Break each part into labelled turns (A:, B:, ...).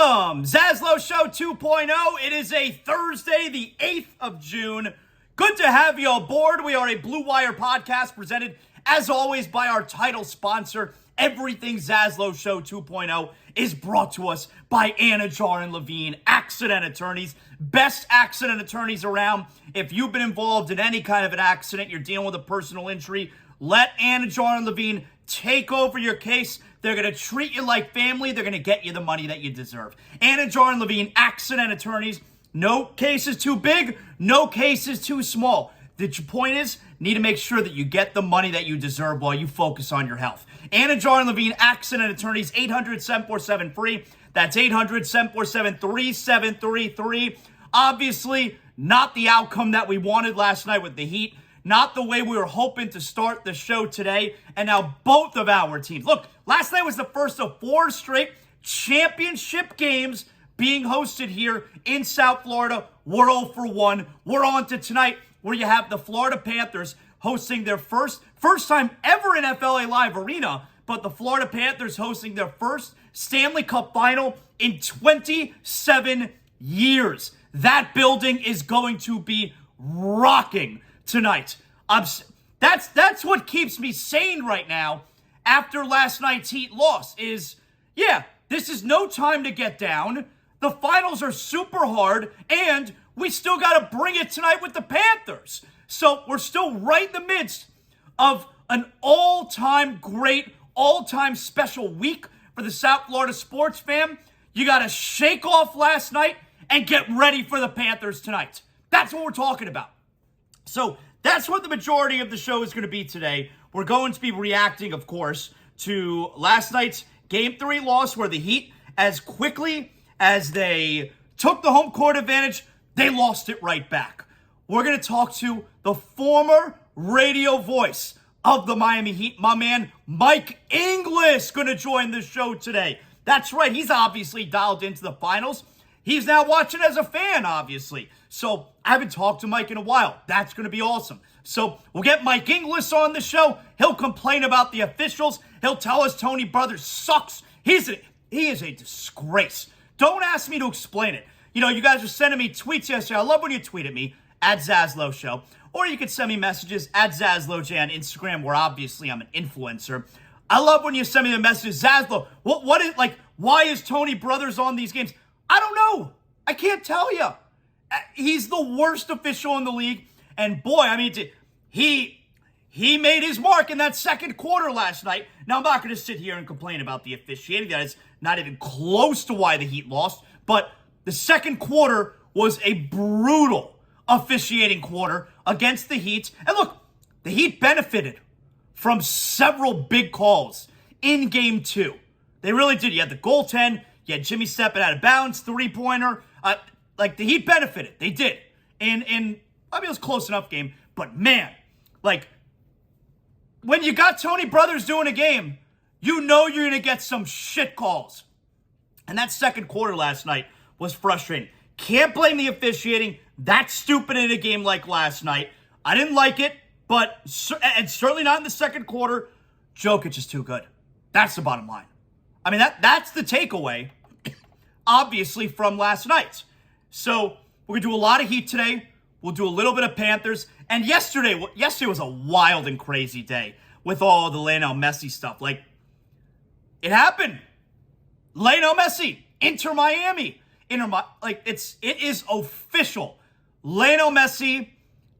A: Welcome, ZASLOW Show 2.0. It is a Thursday, the 8th of June. Good to have you aboard. We are a Blue Wire podcast presented, as always, by our title sponsor. Everything ZASLOW Show 2.0 is brought to us by Anidjar and Levine, accident attorneys. Best accident attorneys around. If you've been involved in any kind of an accident, you're dealing with a personal injury, let Anidjar and Levine take over your case. They're going to treat you like family. They're going to get you the money that you deserve. Anidjar and Levine, accident attorneys. No case is too big. No case is too small. The point is, need to make sure that you get the money that you deserve while you focus on your health. Anidjar and Levine, accident attorneys, 800-747-FREE. That's 800-747-3733. Obviously, not the outcome that we wanted last night with the Heat. Not the way we were hoping to start the show today. And now both of our teams. Look, last night was the first of 4 straight championship games being hosted here in South Florida. We're 0 for 1. We're on to tonight, where you have the Florida Panthers hosting their first time ever in FLA Live Arena, but the Florida Panthers hosting their first Stanley Cup final in 27 years. That building is going to be rocking tonight. That's what keeps me sane right now after last night's Heat loss is, this is no time to get down. The finals are super hard, and we still got to bring it tonight with the Panthers. So we're still right in the midst of an all-time great, all-time special week for the South Florida sports fan. You got to shake off last night and get ready for the Panthers tonight. That's what we're talking about. So that's what the majority of the show is going to be today. We're going to be reacting, of course, to last night's Game 3 loss where the Heat, as quickly as they took the home court advantage, they lost it right back. We're going to talk to the former radio voice of the Miami Heat, my man Mike Inglis, going to join the show today. That's right, he's obviously dialed into the finals. He's now watching as a fan, obviously. So I haven't talked to Mike in a while. That's going to be awesome. So we'll get Mike Inglis on the show. He'll complain about the officials. He'll tell us Tony Brothers sucks. He is a disgrace. Don't ask me to explain it. You know, you guys were sending me tweets yesterday. I love when you tweet at me, at ZASLOW Show. Or you could send me messages at ZASLOWJ on Instagram, where obviously I'm an influencer. I love when you send me the message, ZASLOW, why is Tony Brothers on these games? I don't know. I can't tell you. He's the worst official in the league. And boy, I mean, he made his mark in that second quarter last night. Now, I'm not going to sit here and complain about the officiating. That is not even close to why the Heat lost. But the second quarter was a brutal officiating quarter against the Heat. And look, the Heat benefited from several big calls in Game 2. They really did. You had the goaltend. You had Jimmy stepping out of bounds, three-pointer. The Heat benefited. They did. And I mean, it was a close enough game. But man, when you got Tony Brothers doing a game, you know you're going to get some shit calls. And that second quarter last night was frustrating. Can't blame the officiating. That's stupid in a game like last night. I didn't like it, and certainly not in the second quarter. Jokic is too good. That's the bottom line. I mean, that's the takeaway, obviously, from last night. So we're going to do a lot of Heat today. We'll do a little bit of Panthers. And yesterday was a wild and crazy day with all the Leo Messi stuff. It happened. Leo Messi, Inter Miami. It is official. Leo Messi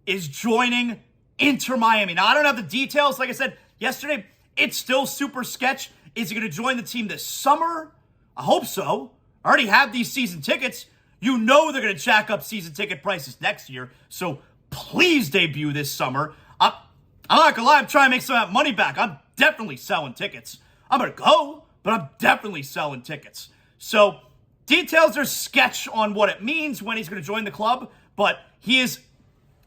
A: is joining Inter Miami. Now, I don't have the details. Like I said yesterday, it's still super sketch. Is he going to join the team this summer? I hope so. I already have these season tickets. You know they're going to jack up season ticket prices next year. So please debut this summer. I'm not going to lie. I'm trying to make some of that money back. I'm definitely selling tickets. I'm going to go, but I'm definitely selling tickets. So details are sketch on what it means when he's going to join the club. But he's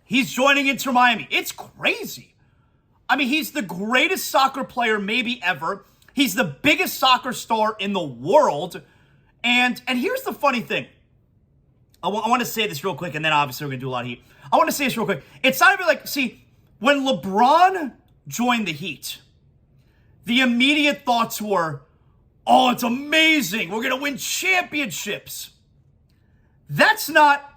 A: joining Inter Miami. It's crazy. I mean, he's the greatest soccer player maybe ever. He's the biggest soccer star in the world. And here's the funny thing. I want to say this real quick, and then obviously we're going to do a lot of Heat. I want to say this real quick. It's not even when LeBron joined the Heat, the immediate thoughts were, oh, it's amazing. We're going to win championships. That's not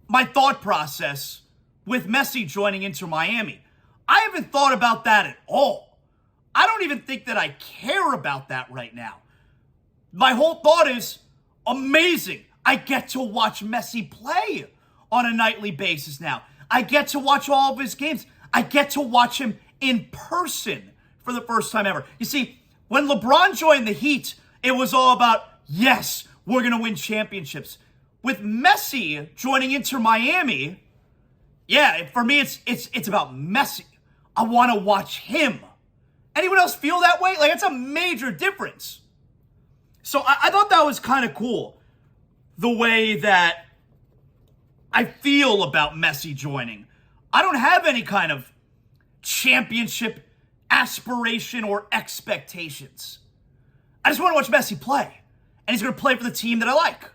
A: my thought process with Messi joining Inter Miami. I haven't thought about that at all. I don't even think that I care about that right now. My whole thought is, amazing. I get to watch Messi play on a nightly basis now. I get to watch all of his games. I get to watch him in person for the first time ever. You see, when LeBron joined the Heat, it was all about, yes, we're going to win championships. With Messi joining Inter Miami, yeah, for me, it's about Messi. I want to watch him. Anyone else feel that way? Like, it's a major difference. So I thought that was kind of cool, the way that I feel about Messi joining. I don't have any kind of championship aspiration or expectations. I just want to watch Messi play. And he's going to play for the team that I like.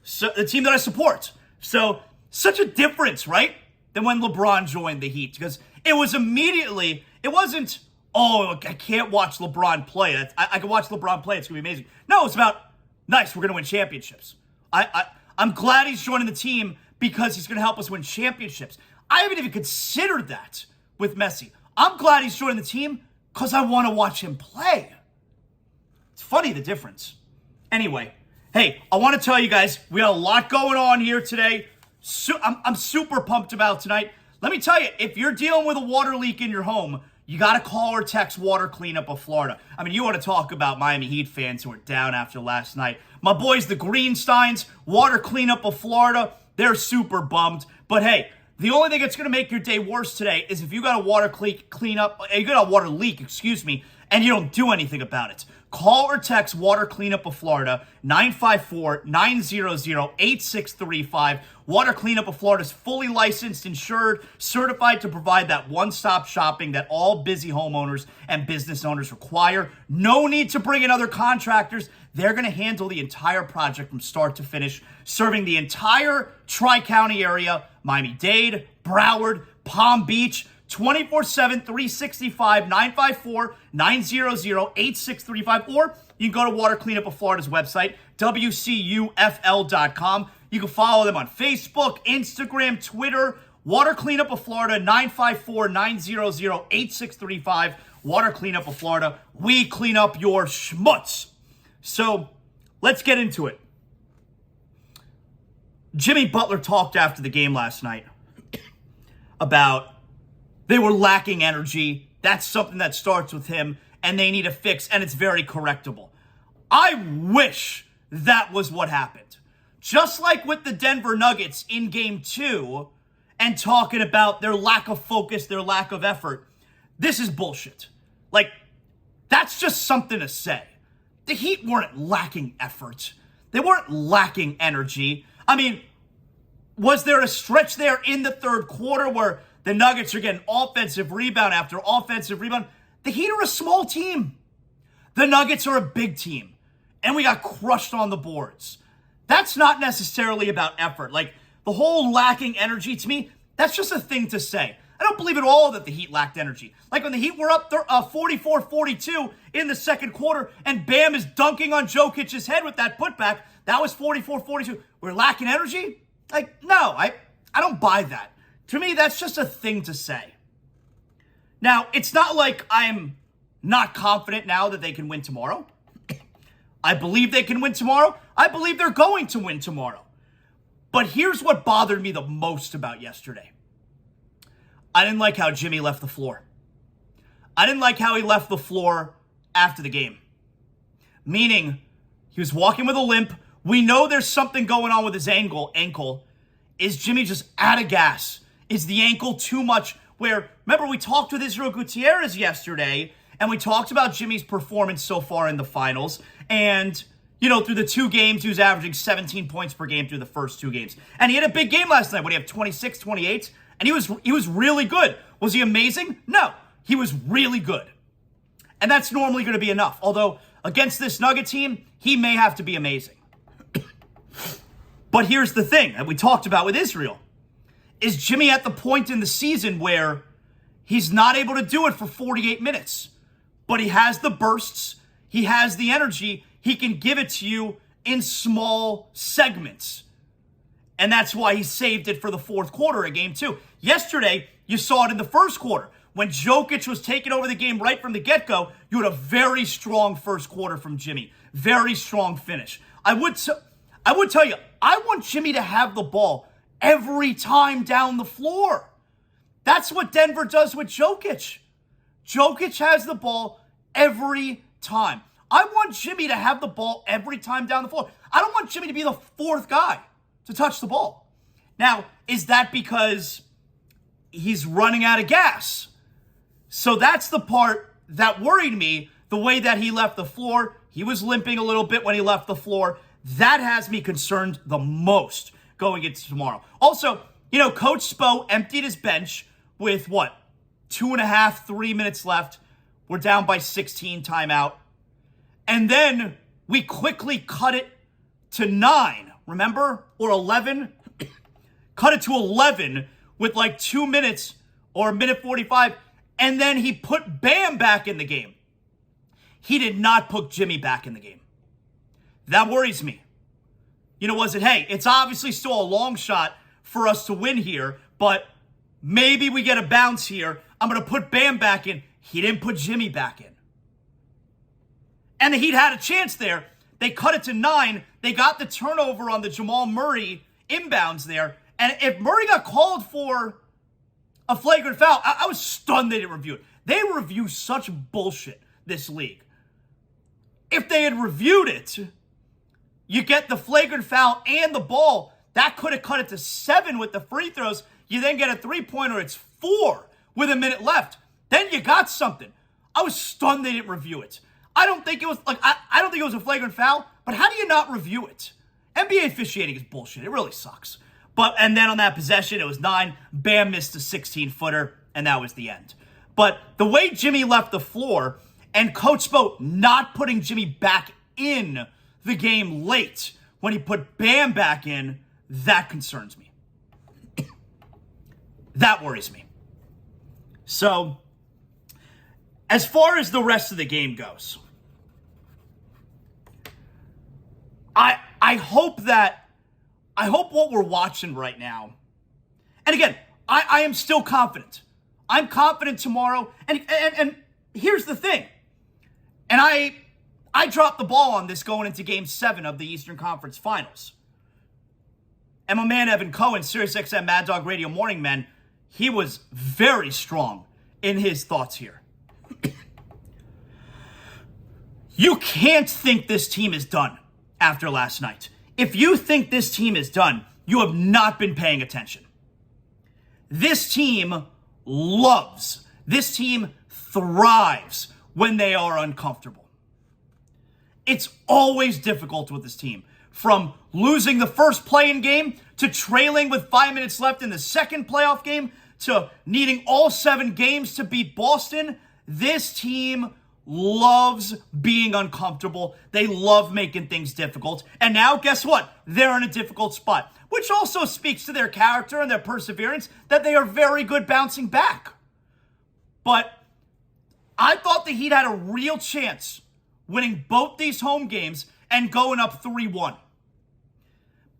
A: So the team that I support. So such a difference, right? Than when LeBron joined the Heat. Because it was immediately, it wasn't, oh, I can't watch LeBron play. I can watch LeBron play. It's going to be amazing. No, it's about, nice, we're going to win championships. I'm glad he's joining the team because he's going to help us win championships. I haven't even considered that with Messi. I'm glad he's joining the team because I want to watch him play. It's funny, the difference. Anyway, hey, I want to tell you guys, we got a lot going on here today. I'm super pumped about tonight. Let me tell you, if you're dealing with a water leak in your home, you got to call or text Water Cleanup of Florida. I mean, you want to talk about Miami Heat fans who are down after last night. My boys, the Greensteins, Water Cleanup of Florida, they're super bummed. But hey, the only thing that's going to make your day worse today is if you got a water leak, and you don't do anything about it. Call or text Water Cleanup of Florida, 954-900-8635. Water Cleanup of Florida is fully licensed, insured, certified to provide that one-stop shopping that all busy homeowners and business owners require. No need to bring in other contractors. They're going to handle the entire project from start to finish, serving the entire Tri-County area, Miami-Dade, Broward, Palm Beach, 24/7, 365, 954-900-8635, or you can go to Water Cleanup of Florida's website, WCUFL.com. You can follow them on Facebook, Instagram, Twitter. Water Cleanup of Florida, 954-900-8635. Water Cleanup of Florida. We clean up your schmutz. So let's get into it. Jimmy Butler talked after the game last night about they were lacking energy. That's something that starts with him, and they need a fix, and it's very correctable. I wish that was what happened. Just like with the Denver Nuggets in Game 2 and talking about their lack of focus, their lack of effort, this is bullshit. Like, that's just something to say. The Heat weren't lacking effort. They weren't lacking energy. I mean, was there a stretch there in the third quarter where the Nuggets are getting offensive rebound after offensive rebound? The Heat are a small team. The Nuggets are a big team. And we got crushed on the boards. That's not necessarily about effort. Like, the whole lacking energy, to me, that's just a thing to say. I don't believe at all that the Heat lacked energy. Like when the Heat were up 44-42 in the second quarter and Bam is dunking on Jokic's head with that putback, that was 44-42. We're lacking energy? Like, no, I don't buy that. To me, that's just a thing to say. Now, it's not like I'm not confident now that they can win tomorrow. I believe they can win tomorrow. I believe they're going to win tomorrow. But here's what bothered me the most about yesterday. I didn't like how Jimmy left the floor. I didn't like how he left the floor after the game. Meaning, he was walking with a limp. We know there's something going on with his ankle. Is Jimmy just out of gas? Is the ankle too much? Where, remember, we talked with Israel Gutierrez yesterday, and we talked about Jimmy's performance so far in the finals. And, you know, through the two games, he was averaging 17 points per game through the first two games. And he had a big game last night when he had 26, 28. And he was really good. Was he amazing? No, he was really good. And that's normally going to be enough. Although, against this Nugget team, he may have to be amazing. But here's the thing that we talked about with Israel. Is Jimmy at the point in the season where he's not able to do it for 48 minutes? But he has the bursts. he has the energy. He can give it to you in small segments. And that's why he saved it for the fourth quarter of game 2. Yesterday, you saw it in the first quarter. When Jokic was taking over the game right from the get-go, you had a very strong first quarter from Jimmy. Very strong finish. I would tell you, I want Jimmy to have the ball every time down the floor. That's what Denver does with Jokic. Jokic has the ball every time. I want Jimmy to have the ball every time down the floor. I don't want Jimmy to be the fourth guy to touch the ball. Now, is that because he's running out of gas? So that's the part that worried me, the way that he left the floor. He was limping a little bit when he left the floor. That has me concerned the most going into tomorrow. Also, Coach Spo emptied his bench with 2.5, 3 minutes left. We're down by 16, timeout. And then we quickly cut it to 9, remember? Or 11. Cut it to 11 with 2 minutes or a minute 45. And then he put Bam back in the game. He did not put Jimmy back in the game. That worries me. Hey, it's obviously still a long shot for us to win here, but maybe we get a bounce here. I'm going to put Bam back in. He didn't put Jimmy back in. And the Heat had a chance there. They cut it to 9. They got the turnover on the Jamal Murray inbounds there. And if Murray got called for a flagrant foul, I was stunned they didn't review it. They review such bullshit, this league. If they had reviewed it, you get the flagrant foul and the ball. That could have cut it to 7 with the free throws. You then get a 3-pointer. It's 4 with a minute left. Then you got something. I was stunned they didn't review it. I don't think it was I don't think it was a flagrant foul, but how do you not review it? NBA officiating is bullshit. It really sucks. And then on that possession, it was 9. Bam missed a 16-footer, and that was the end. But the way Jimmy left the floor and Coach Spo not putting Jimmy back in the game late when he put Bam back in, that concerns me. That worries me. So, as far as the rest of the game goes, I hope what we're watching right now, and again, I am still confident. I'm confident tomorrow, and here's the thing, and I dropped the ball on this going into Game 7 of the Eastern Conference Finals. And my man Evan Cohen, SiriusXM Mad Dog Radio Morning Man, he was very strong in his thoughts here. You can't think this team is done after last night. If you think this team is done, you have not been paying attention. This team thrives when they are uncomfortable. It's always difficult with this team. From losing the first play-in game to trailing with 5 minutes left in the second playoff game to needing all 7 games to beat Boston, this team loves being uncomfortable. They love making things difficult. And now, guess what? They're in a difficult spot, which also speaks to their character and their perseverance, that they are very good bouncing back. But I thought the Heat had a real chance winning both these home games and going up 3-1.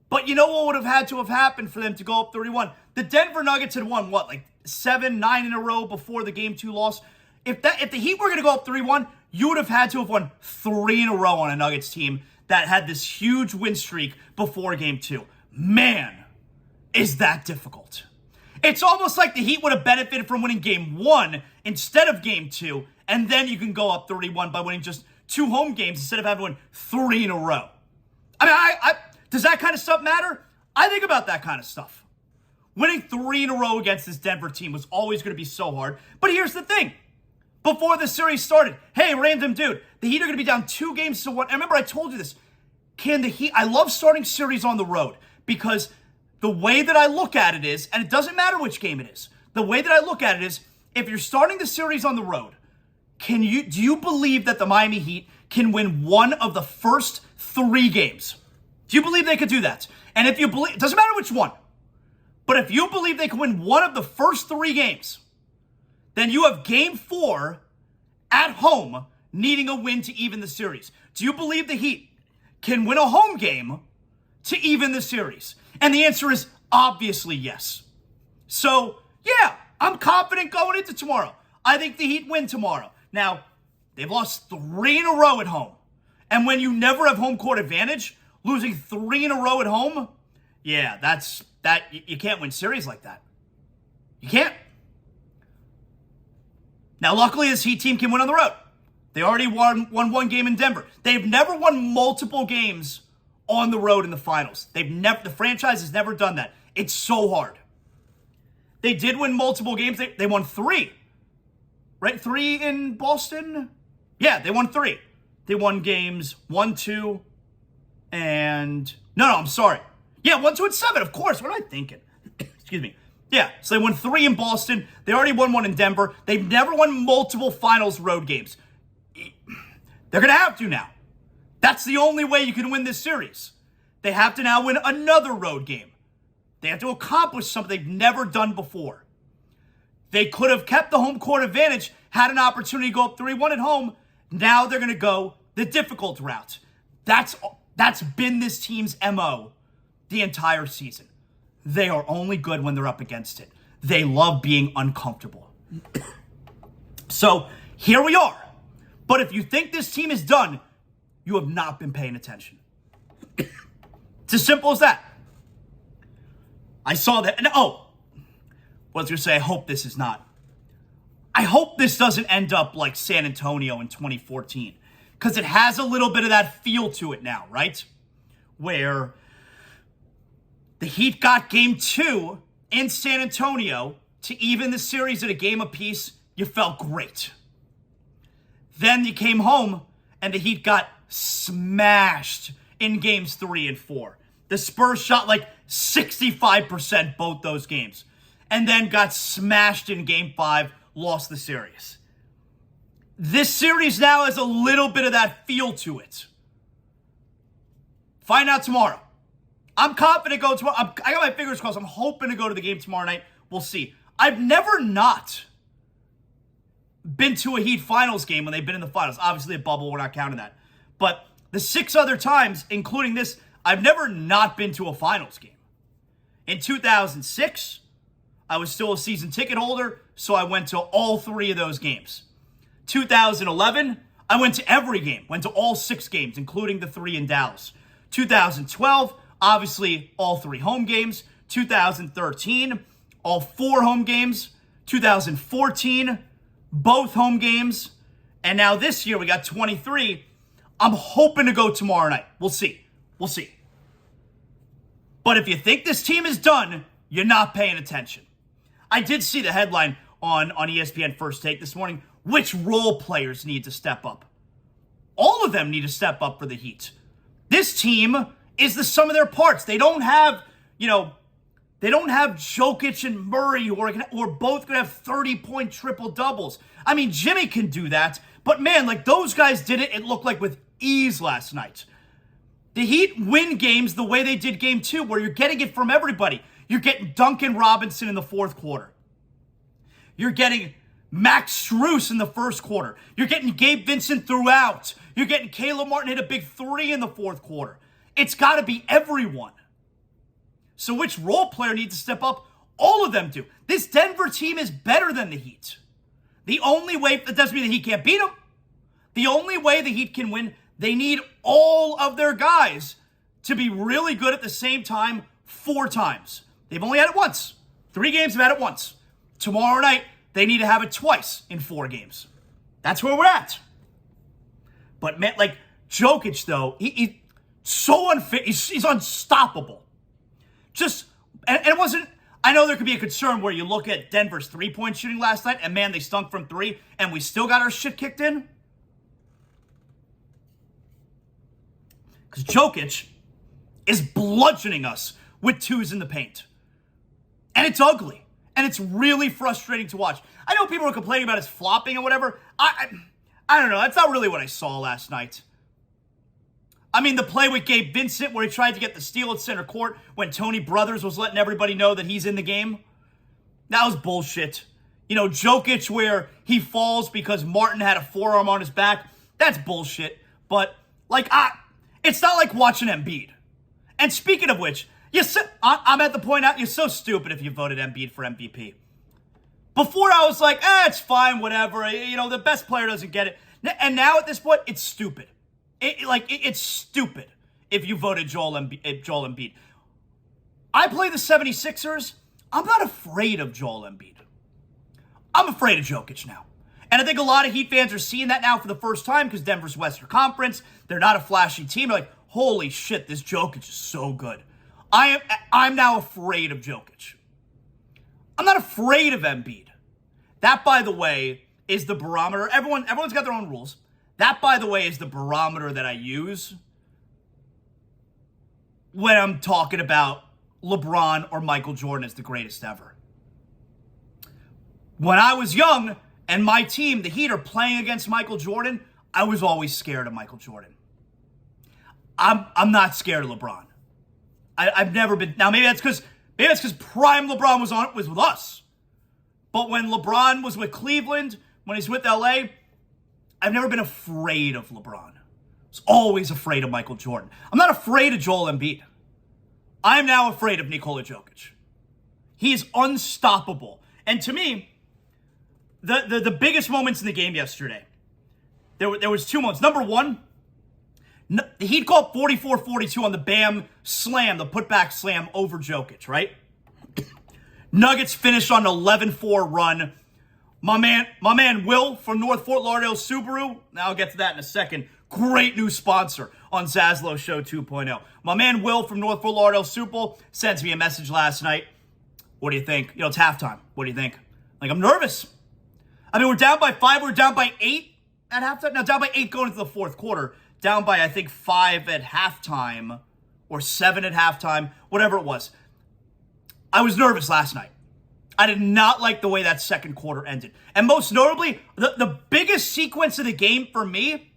A: But you know what would have had to have happened for them to go up 3-1? The Denver Nuggets had won, 7, 9 in a row before the Game 2 loss? If the Heat were going to go up 3-1, you would have had to have won 3 in a row on a Nuggets team that had this huge win streak before Game 2. Man, is that difficult. It's almost like the Heat would have benefited from winning Game 1 instead of Game 2, and then you can go up 3-1 by winning just 2 home games instead of having to win 3 in a row. Does that kind of stuff matter? I think about that kind of stuff. Winning 3 in a row against this Denver team was always going to be so hard. But here's the thing. Before the series started, hey, random dude, the Heat are going to be down 2 games to 1. And remember, I told you this. I love starting series on the road because the way that I look at it is, and it doesn't matter which game it is, the way that I look at it is, if you're starting the series on the road, do you believe that the Miami Heat can win one of the first 3 games? Do you believe they could do that? And if you believe, it doesn't matter which one, but if you believe they can win one of the first 3 games, then you have Game 4 at home needing a win to even the series. Do you believe the Heat can win a home game to even the series? And the answer is obviously yes. So, yeah, I'm confident going into tomorrow. I think the Heat win tomorrow. Now, they've lost 3 in a row at home. And when you never have home court advantage, losing 3 in a row at home, yeah, you can't win series like that. You can't. Now, luckily, this Heat team can win on the road. They already won one game in Denver. They've never won multiple games on the road in the finals. The franchise has never done that. It's so hard. They did win multiple games. They won 3. Right? 3 in Boston? Yeah, they won 3. They won games 1, 2, and... No, I'm sorry. Yeah, 1, 2, and 7, of course. What am I thinking? Excuse me. Yeah, so they won 3 in Boston. They already won 1 in Denver. They've never won multiple finals road games. They're going to have to now. That's the only way you can win this series. They have to now win another road game. They have to accomplish something they've never done before. They could have kept the home court advantage, had an opportunity to go up 3-1 at home. Now they're going to go the difficult route. That's been this team's MO the entire season. They are only good when they're up against it. They love being uncomfortable. So here we are. But if you think this team is done, you have not been paying attention. It's as simple as that. I saw that. And what was I going to say? I hope this is not. I hope this doesn't end up like San Antonio in 2014. Because it has a little bit of that feel to it now, right? Where the Heat got game 2 in San Antonio to even the series at a game apiece. You felt great. Then you came home and the Heat got smashed in games 3 and 4. The Spurs shot like 65% both those games. And then got smashed in game 5, lost the series. This series now has a little bit of that feel to it. Find out tomorrow. I'm confident going tomorrow. I got my fingers crossed. I'm hoping to go to the game tomorrow night. We'll see. I've never not been to a Heat finals game when they've been in the finals. Obviously, a bubble, we're not counting that. But the 6 other times, including this, I've never not been to a finals game. In 2006, I was still a season ticket holder, so I went to all 3 of those games. 2011, I went to every game, went to all 6 games, including the 3 in Dallas. 2012, obviously all 3 home games. 2013, all 4 home games. 2014, both home games. And now this year, we got 23. I'm hoping to go tomorrow night. We'll see. We'll see. But if you think this team is done, you're not paying attention. I did see the headline on ESPN First Take this morning. Which role players need to step up? All of them need to step up for the Heat. This team is the sum of their parts. They don't have, they don't have Jokic and Murray who are both going to have 30-point triple-doubles. I mean, Jimmy can do that. But man, like those guys did it, it looked like with ease last night. The Heat win games the way they did game 2, where you're getting it from everybody. You're getting Duncan Robinson in the 4th quarter. You're getting Max Strus in the 1st quarter. You're getting Gabe Vincent throughout. You're getting Caleb Martin hit a big 3 in the 4th quarter. It's got to be everyone. So which role player needs to step up? All of them do. This Denver team is better than the Heat. The only way, that doesn't mean the Heat can't beat them. The only way the Heat can win, they need all of their guys to be really good at the same time 4 times. They've only had it once. 3 games have had it once. Tomorrow night, they need to have it twice in 4 games. That's where we're at. But man, like Jokic, though, he's so unfit. He's unstoppable. And it wasn't, I know there could be a concern where you look at Denver's 3-point shooting last night, and man, they stunk from 3, and we still got our shit kicked in. Because Jokic is bludgeoning us with 2s in the paint. And it's ugly. And it's really frustrating to watch. I know people are complaining about his flopping or whatever. I don't know. That's not really what I saw last night. I mean, the play with Gabe Vincent where he tried to get the steal at center court when Tony Brothers was letting everybody know that he's in the game. That was bullshit. Jokic where he falls because Martin had a forearm on his back. That's bullshit. But, it's not like watching Embiid. And speaking of which, I'm at the point out, you're so stupid if you voted Embiid for MVP. Before I was like, it's fine, whatever. The best player doesn't get it. And now at this point, it's stupid. It's stupid if you voted Joel Embiid. I play the 76ers. I'm not afraid of Joel Embiid. I'm afraid of Jokic now. And I think a lot of Heat fans are seeing that now for the first time because Denver's Western Conference. They're not a flashy team. They're like, holy shit, this Jokic is so good. I'm now afraid of Jokic. I'm not afraid of Embiid. That, by the way, is the barometer. Everyone's got their own rules. That, by the way, is the barometer that I use when I'm talking about LeBron or Michael Jordan as the greatest ever. When I was young and my team, the Heat, are playing against Michael Jordan, I was always scared of Michael Jordan. I'm not scared of LeBron. I've never been. Now maybe that's because prime LeBron was with us. But when LeBron was with Cleveland, when he's with LA, I've never been afraid of LeBron. I was always afraid of Michael Jordan. I'm not afraid of Joel Embiid. I'm now afraid of Nikola Jokic. He's unstoppable. And to me, the biggest moments in the game yesterday, there was two moments. Number one, the Heat called 44-42 on the Bam slam, the putback slam over Jokic, right? Nuggets finished on an 11-4 run. My man Will from North Fort Lauderdale Subaru, now I'll get to that in a second. Great new sponsor on ZASLOW Show 2.0. My man Will from North Fort Lauderdale Subaru sends me a message last night. What do you think? It's halftime. What do you think? I'm nervous. We're down by 5. We're down by 8 at halftime. Now, down by 8 going into the fourth quarter. Down by, I think, 5 at halftime or 7 at halftime, whatever it was. I was nervous last night. I did not like the way that second quarter ended. And most notably, the biggest sequence of the game for me,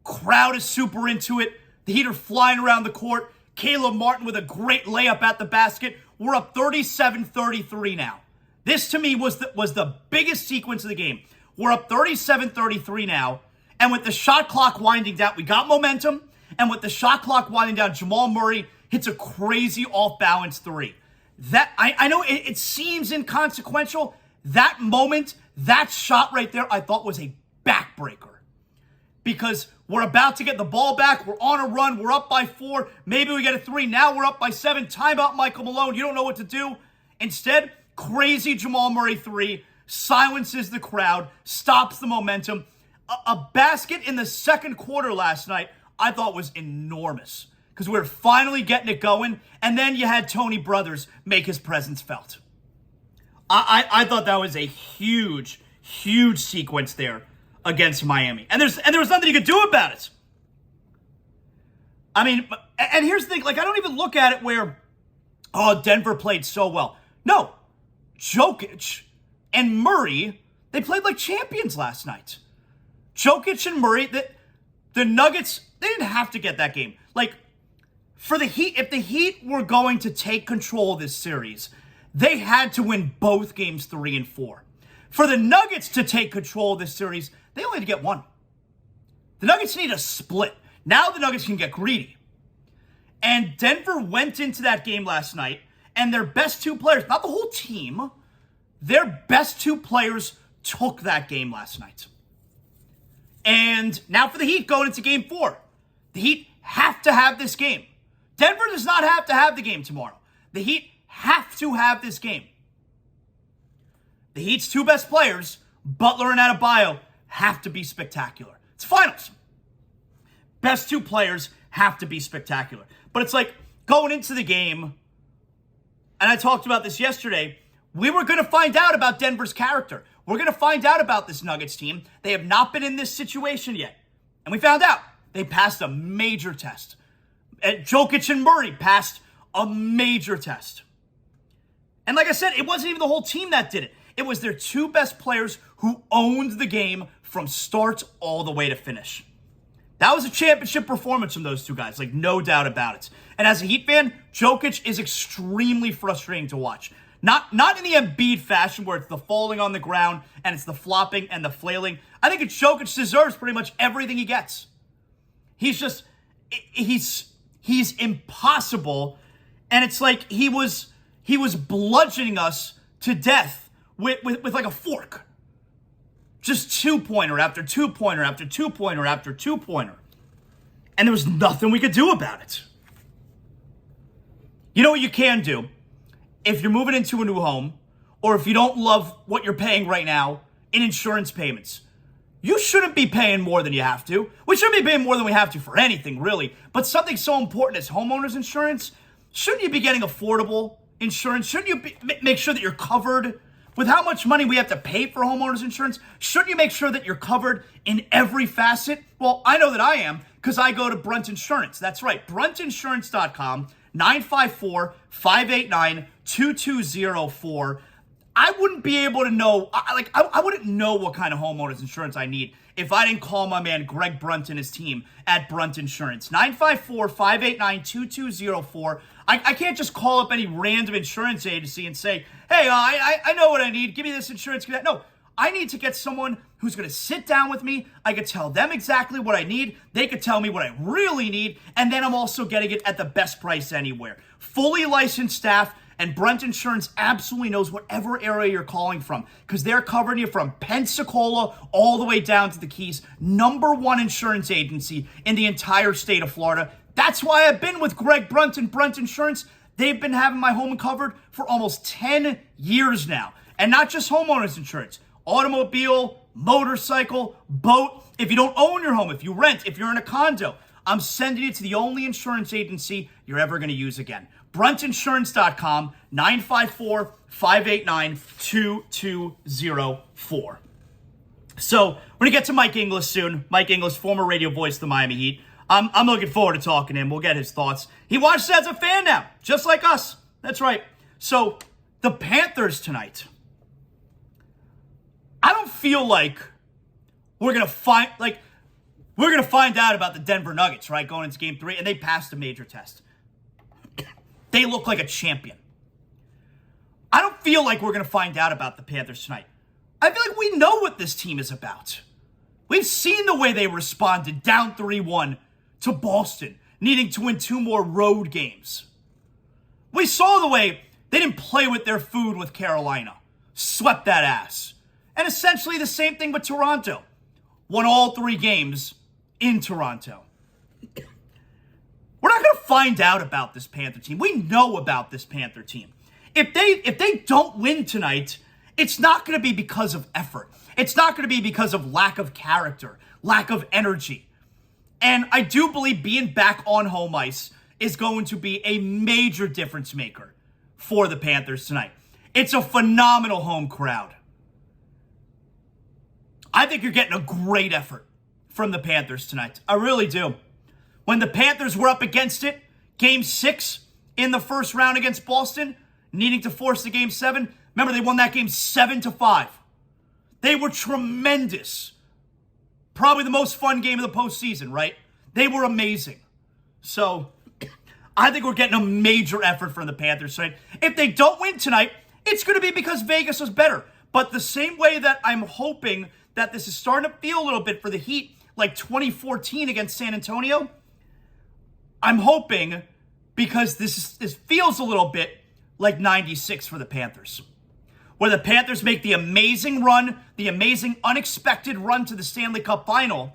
A: crowd is super into it. The Heat are flying around the court. Caleb Martin with a great layup at the basket. We're up 37-33 now. This, to me, was the biggest sequence of the game. We're up 37-33 now. And with the shot clock winding down, we got momentum. And with the shot clock winding down, Jamal Murray hits a crazy off-balance three. That I know it seems inconsequential. That moment, that shot right there, I thought was a backbreaker. Because we're about to get the ball back. We're on a run. We're up by 4. Maybe we get a 3. Now we're up by 7. Timeout, Michael Malone. You don't know what to do. Instead, crazy Jamal Murray 3 silences the crowd, stops the momentum. A basket in the second quarter last night I thought was enormous because we were finally getting it going, and then you had Tony Brothers make his presence felt. I thought that was a huge, huge sequence there against Miami. And there was nothing you could do about it. And here's the thing, I don't even look at it where, Denver played so well. No, Jokic and Murray, they played like champions last night. Jokic and Murray, the Nuggets, they didn't have to get that game. For the Heat, if the Heat were going to take control of this series, they had to win both games 3 and 4. For the Nuggets to take control of this series, they only had to get one. The Nuggets need a split. Now the Nuggets can get greedy. And Denver went into that game last night, and their best 2 players, not the whole team, their best 2 players took that game last night. And now for the Heat going into game 4. The Heat have to have this game. Denver does not have to have the game tomorrow. The Heat have to have this game. The Heat's 2 best players, Butler and Adebayo, have to be spectacular. It's finals. Best 2 players have to be spectacular. But it's going into the game, and I talked about this yesterday, we were going to find out about Denver's character. We're going to find out about this Nuggets team. They have not been in this situation yet. And we found out. They passed a major test. Jokic and Murray passed a major test. And like I said, it wasn't even the whole team that did it. It was their 2 best players who owned the game from start all the way to finish. That was a championship performance from those 2 guys, no doubt about it. And as a Heat fan, Jokic is extremely frustrating to watch. Not in the Embiid fashion where it's the falling on the ground and it's the flopping and the flailing. I think Jokic deserves pretty much everything he gets. He's impossible, and it's like he was bludgeoning us to death with like a fork. Just two-pointer after two-pointer after two-pointer after two-pointer. And there was nothing we could do about it. You know what you can do? If you're moving into a new home, or if you don't love what you're paying right now in insurance payments, you shouldn't be paying more than you have to. We shouldn't be paying more than we have to for anything, really. But something so important as homeowners insurance, shouldn't you be getting affordable insurance? Shouldn't you make sure that you're covered? With how much money we have to pay for homeowners insurance, shouldn't you make sure that you're covered in every facet? Well, I know that I am, because I go to Brunt Insurance. That's right, bruntinsurance.com, 954-589-2204. I wouldn't be able to know, I wouldn't know what kind of homeowners insurance I need if I didn't call my man Greg Brunt and his team at Brunt Insurance. 954-589-2204. I can't just call up any random insurance agency and say, hey, I know what I need. Give me this insurance. Give me that. No, I need to get someone who's going to sit down with me. I could tell them exactly what I need. They could tell me what I really need. And then I'm also getting it at the best price anywhere. Fully licensed staff. And Brunt Insurance absolutely knows whatever area you're calling from, because they're covering you from Pensacola all the way down to the Keys. #1 insurance agency in the entire state of Florida. That's why I've been with Greg Brunt and Brunt Insurance. They've been having my home covered for almost 10 years now. And not just homeowners insurance. Automobile, motorcycle, boat. If you don't own your home, if you rent, if you're in a condo, I'm sending you to the only insurance agency you're ever going to use again. Bruntinsurance.com, 954-589-2204. So, we're going to get to Mike Inglis soon. Mike Inglis, former radio voice of the Miami Heat. I'm looking forward to talking to him. We'll get his thoughts. He watches as a fan now, just like us. That's right. So, the Panthers tonight. I don't feel like we're going to find out about the Denver Nuggets, right, going into Game 3, and they passed a major test. They look like a champion. I don't feel like we're going to find out about the Panthers tonight. I feel like we know what this team is about. We've seen the way they responded down 3-1 to Boston, needing to win 2 more road games. We saw the way they didn't play with their food with Carolina. Swept that ass. And essentially the same thing with Toronto. Won all 3 games in Toronto. We're not going to find out about this Panther team. We know about this Panther team. If they don't win tonight, it's not going to be because of effort. It's not going to be because of lack of character, lack of energy. And I do believe being back on home ice is going to be a major difference maker for the Panthers tonight. It's a phenomenal home crowd. I think you're getting a great effort from the Panthers tonight. I really do. When the Panthers were up against it, Game 6 in the first round against Boston, needing to force the Game 7, remember they won that game 7-5. They were tremendous. Probably the most fun game of the postseason, right? They were amazing. So, I think we're getting a major effort from the Panthers tonight. If they don't win tonight, it's going to be because Vegas was better. But the same way that I'm hoping that this is starting to feel a little bit for the Heat, like 2014 against San Antonio, I'm hoping because this feels a little bit like 96 for the Panthers, where the Panthers make the amazing run, the amazing unexpected run to the Stanley Cup final,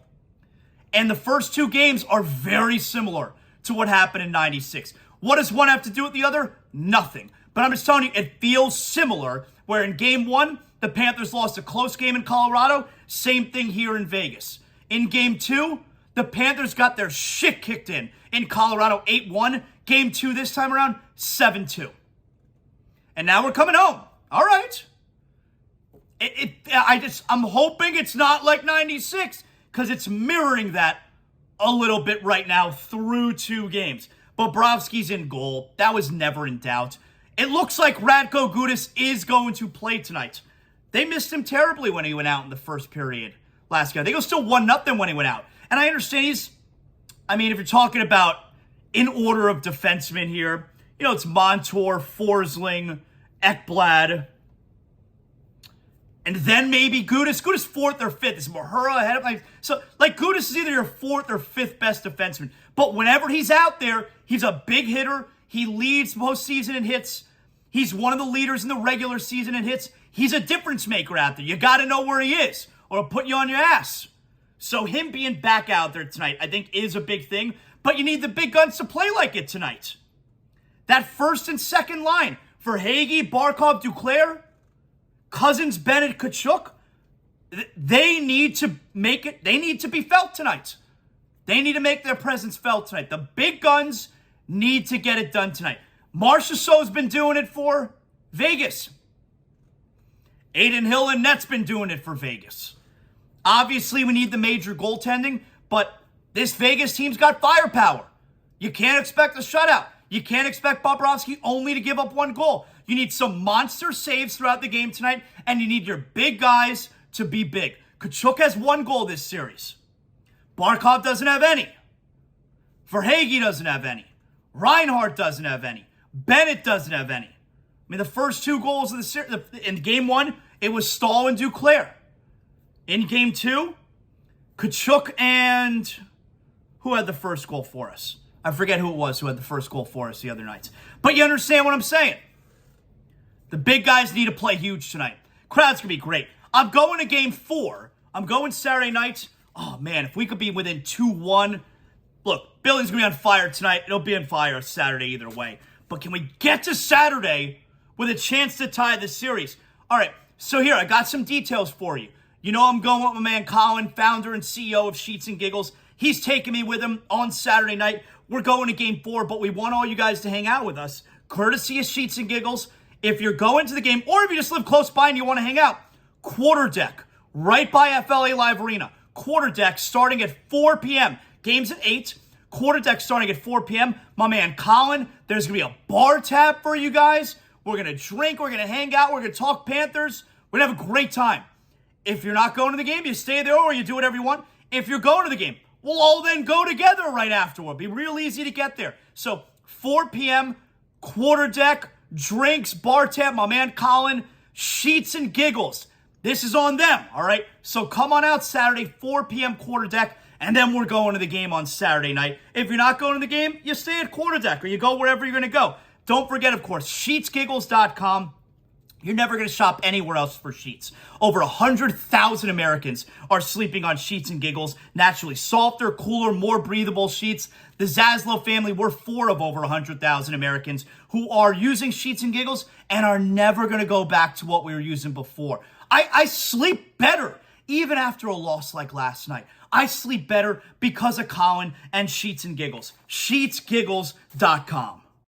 A: and the first 2 games are very similar to what happened in 96. What does one have to do with the other? Nothing. But I'm just telling you, it feels similar, where in Game 1, the Panthers lost a close game in Colorado. Same thing here in Vegas. In Game 2, the Panthers got their shit kicked in Colorado 8-1. Game 2 this time around, 7-2. And now we're coming home. All right. I'm hoping it's not like 96, because it's mirroring that a little bit right now through 2 games. Bobrovsky's in goal. That was never in doubt. It looks like Radko Gudas is going to play tonight. They missed him terribly when he went out in the first period last game. They go still 1-0 when he went out. And I understand if you're talking about in order of defensemen here, it's Montour, Forsling, Ekblad, and then maybe Gudas. Gudas 4th or 5th. Is Mahura ahead of me? So, like, Gudas is either your 4th or 5th best defenseman. But whenever he's out there, he's a big hitter. He leads postseason in hits. He's one of the leaders in the regular season in hits. He's a difference maker out there. You got to know where he is, or he'll put you on your ass. So him being back out there tonight, I think, is a big thing. But you need the big guns to play like it tonight. That first and second line for Hagee, Barkov, Duclair, Cousins, Bennett, Tkachuk, they need to make it. They need to be felt tonight. They need to make their presence felt tonight. The big guns need to get it done tonight. Marchessault's been doing it for Vegas. Aiden Hill and Net's been doing it for Vegas. Obviously, we need the major goaltending, but this Vegas team's got firepower. You can't expect a shutout. You can't expect Bobrovsky only to give up one goal. You need some monster saves throughout the game tonight, and you need your big guys to be big. Tkachuk has 1 goal this series. Barkov doesn't have any. Verhaeghe doesn't have any. Reinhart doesn't have any. Bennett doesn't have any. I mean, the first 2 goals of the series, in game 1, it was Stahl and Duclair. In game 2, Tkachuk and who had the first goal for us? I forget who it was who had the first goal for us the other night. But you understand what I'm saying. The big guys need to play huge tonight. Crowd's going to be great. I'm going to game 4. I'm going Saturday night. Oh, man, if we could be within 2-1. Look, building's going to be on fire tonight. It'll be on fire Saturday either way. But can we get to Saturday with a chance to tie the series? All right, so here, I got some details for you. You know I'm going with my man Colin, founder and CEO of Sheets and Giggles. He's taking me with him on Saturday night. We're going to game 4, but we want all you guys to hang out with us. Courtesy of Sheets and Giggles. If you're going to the game, or if you just live close by and you want to hang out, Quarter Deck, right by FLA Live Arena. Quarter Deck starting at 4 p.m. Game's at 8. Quarter Deck starting at 4 p.m. My man Colin, there's going to be a bar tab for you guys. We're going to drink. We're going to hang out. We're going to talk Panthers. We're going to have a great time. If you're not going to the game, you stay there or you do whatever you want. If you're going to the game, we'll all then go together right afterward. Be real easy to get there. So 4 p.m., Quarter Deck, drinks, bar tab, my man Colin, Sheets and Giggles. This is on them, all right? So come on out Saturday, 4 p.m. Quarter Deck, and then we're going to the game on Saturday night. If you're not going to the game, you stay at Quarter Deck or you go wherever you're going to go. Don't forget, of course, sheetsgiggles.com. You're never going to shop anywhere else for sheets. Over 100,000 Americans are sleeping on Sheets and Giggles. Naturally softer, cooler, more breathable sheets. The ZASLOW family, we're 4 of over 100,000 Americans who are using Sheets and Giggles and are never going to go back to what we were using before. I sleep better even after a loss like last night. I sleep better because of Colin and Sheets and Giggles. Sheetsgiggles.com.